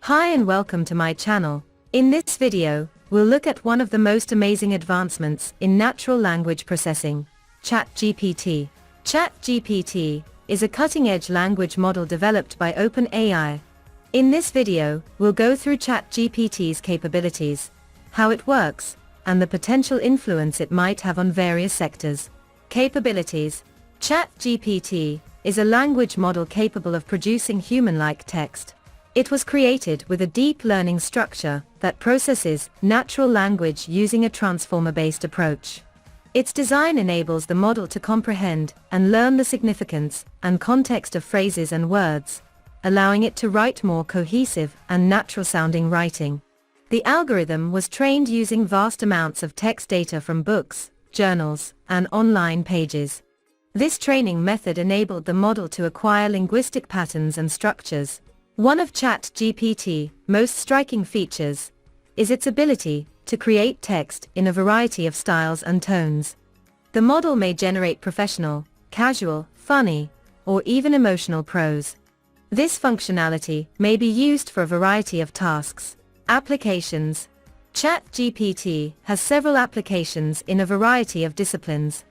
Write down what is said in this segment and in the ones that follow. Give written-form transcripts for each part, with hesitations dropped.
Hi and welcome to my channel. In this video, we'll look at one of the most amazing advancements in natural language processing, ChatGPT. ChatGPT is a cutting-edge language model developed by OpenAI. In this video, we'll go through ChatGPT's capabilities, how it works, and the potential influence it might have on various sectors. Capabilities. ChatGPT is a language model capable of producing human-like text. It was created with a deep learning structure that processes natural language using a transformer-based approach. Its design enables the model to comprehend and learn the significance and context of phrases and words, allowing it to write more cohesive and natural-sounding writing. The algorithm was trained using vast amounts of text data from books, journals, and online pages. This training method enabled the model to acquire linguistic patterns and structures. One of ChatGPT's most striking features is its ability to create text in a variety of styles and tones. The model may generate professional, casual, funny, or even emotional prose. This functionality may be used for a variety of tasks. Applications. ChatGPT has several applications in a variety of disciplines.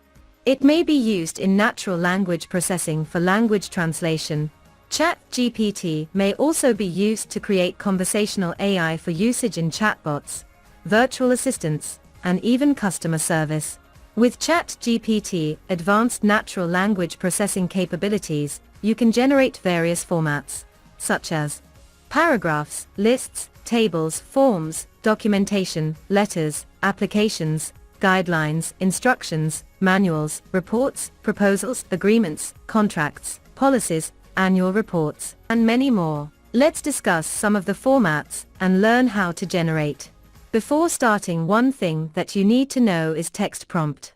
It may be used in natural language processing for language translation. ChatGPT may also be used to create conversational AI for usage in chatbots, virtual assistants, and even customer service. With ChatGPT advanced natural language processing capabilities, you can generate various formats, such as paragraphs, lists, tables, forms, documentation, letters, applications, guidelines, instructions, manuals, reports, proposals, agreements, contracts, policies, annual reports, and many more. Let's discuss some of the formats and learn how to generate. Before starting, one thing that you need to know is text prompt.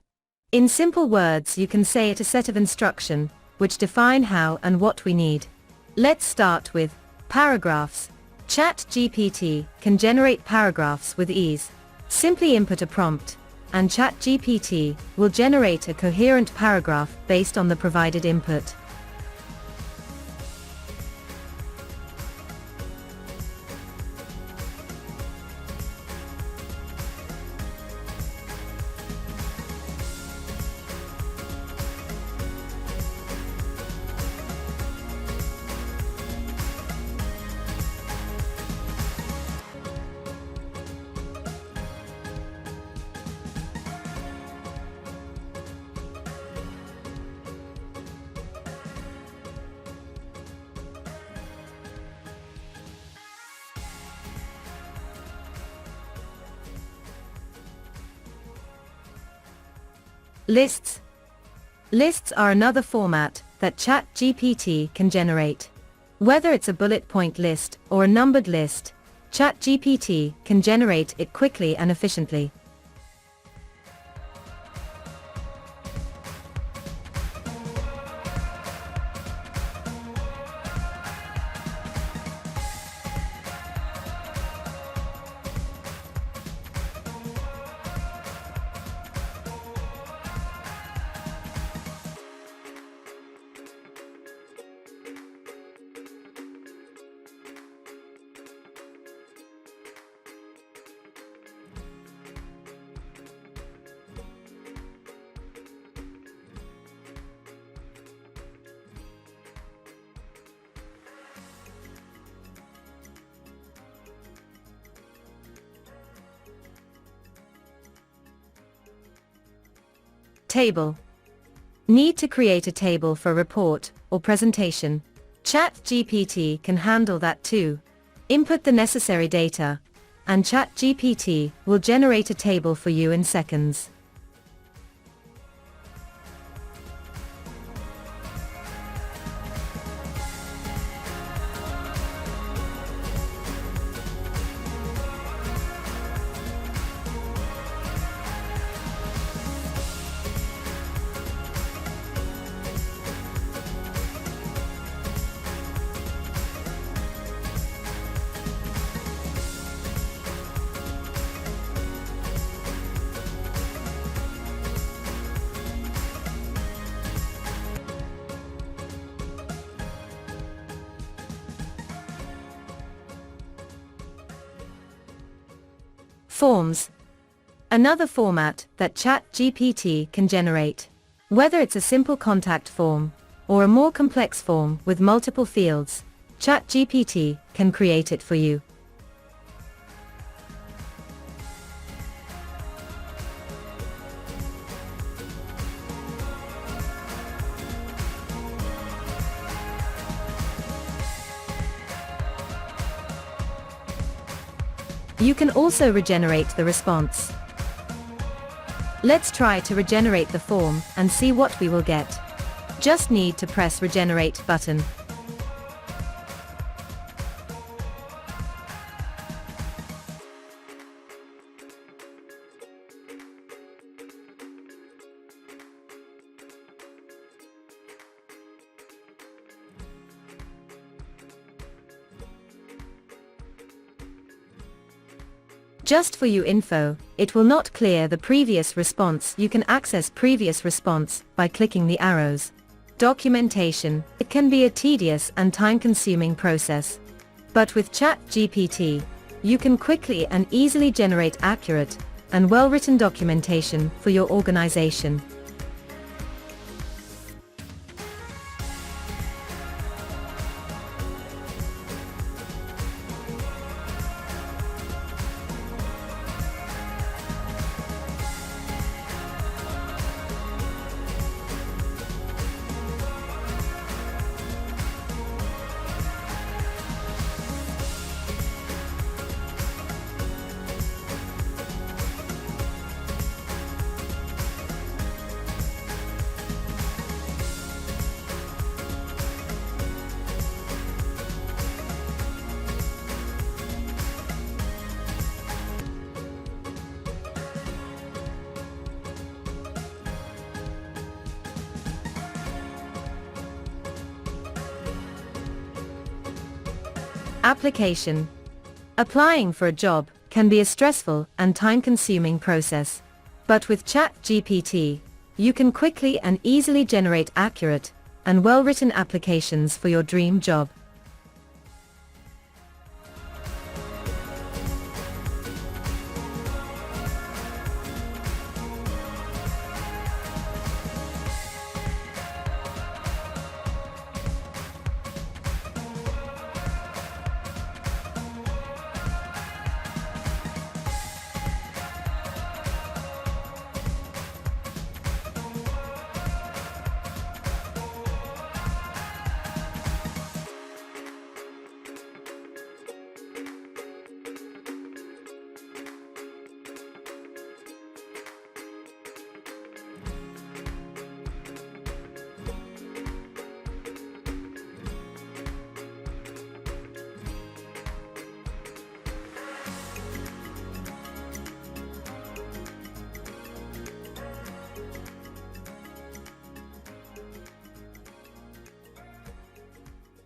In simple words, you can say it a set of instruction, which define how and what we need. Let's start with paragraphs. ChatGPT can generate paragraphs with ease. Simply input a prompt, and ChatGPT will generate a coherent paragraph based on the provided input. Lists. Lists are another format that ChatGPT can generate. Whether it's a bullet point list or a numbered list, ChatGPT can generate it quickly and efficiently. Table. Need to create a table for a report or presentation? ChatGPT can handle that too. Input the necessary data, and ChatGPT will generate a table for you in seconds. Forms. Another format that ChatGPT can generate. Whether it's a simple contact form, or a more complex form with multiple fields, ChatGPT can create it for you. You can also regenerate the response. Let's try to regenerate the form and see what we will get. Just need to press Regenerate button. Just for you info, it will not clear the previous response. You can access previous response by clicking the arrows. Documentation. It can be a tedious and time-consuming process. But with ChatGPT, you can quickly and easily generate accurate and well-written documentation for your organization. Application. Applying for a job can be a stressful and time-consuming process. But with ChatGPT, you can quickly and easily generate accurate and well-written applications for your dream job.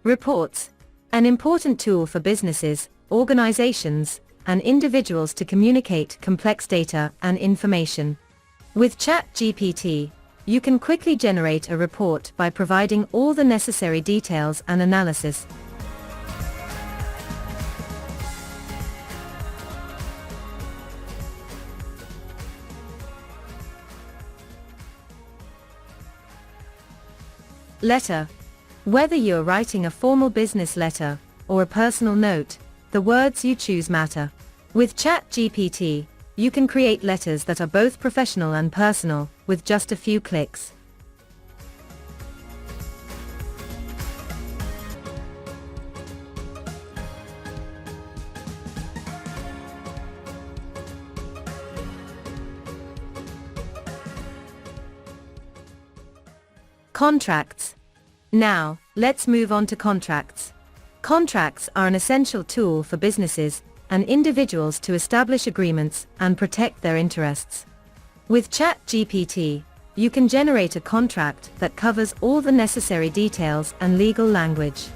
Reports. An important tool for businesses, organizations, and individuals to communicate complex data and information. With ChatGPT, you can quickly generate a report by providing all the necessary details and analysis. Letter. Whether you're writing a formal business letter or a personal note, the words you choose matter. With ChatGPT, you can create letters that are both professional and personal with just a few clicks. Contracts. Now, let's move on to contracts. Contracts are an essential tool for businesses and individuals to establish agreements and protect their interests. With ChatGPT, you can generate a contract that covers all the necessary details and legal language.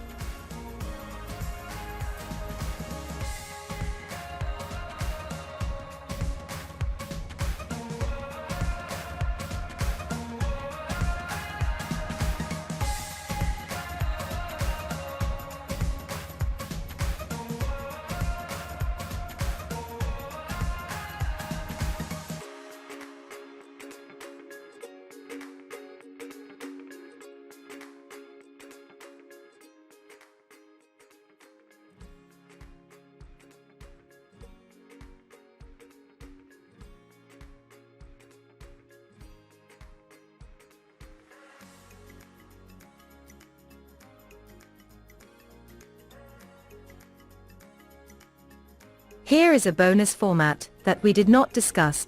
Here is a bonus format that we did not discuss.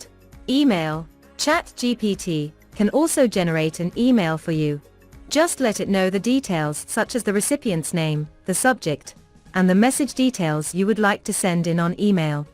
Email. ChatGPT can also generate an email for you. Just let it know the details such as the recipient's name, the subject, and the message details you would like to send in on email.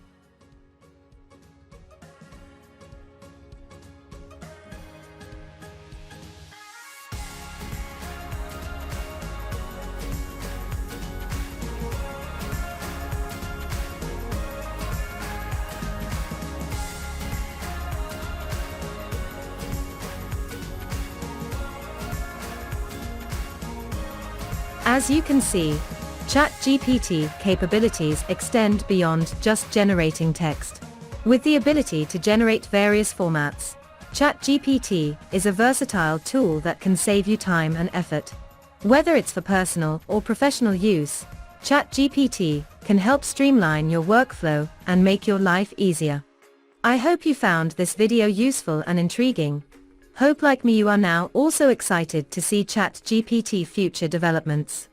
As you can see, ChatGPT capabilities extend beyond just generating text. With the ability to generate various formats, ChatGPT is a versatile tool that can save you time and effort. Whether it's for personal or professional use, ChatGPT can help streamline your workflow and make your life easier. I hope you found this video useful and intriguing. Hope like me you are now also excited to see ChatGPT future developments.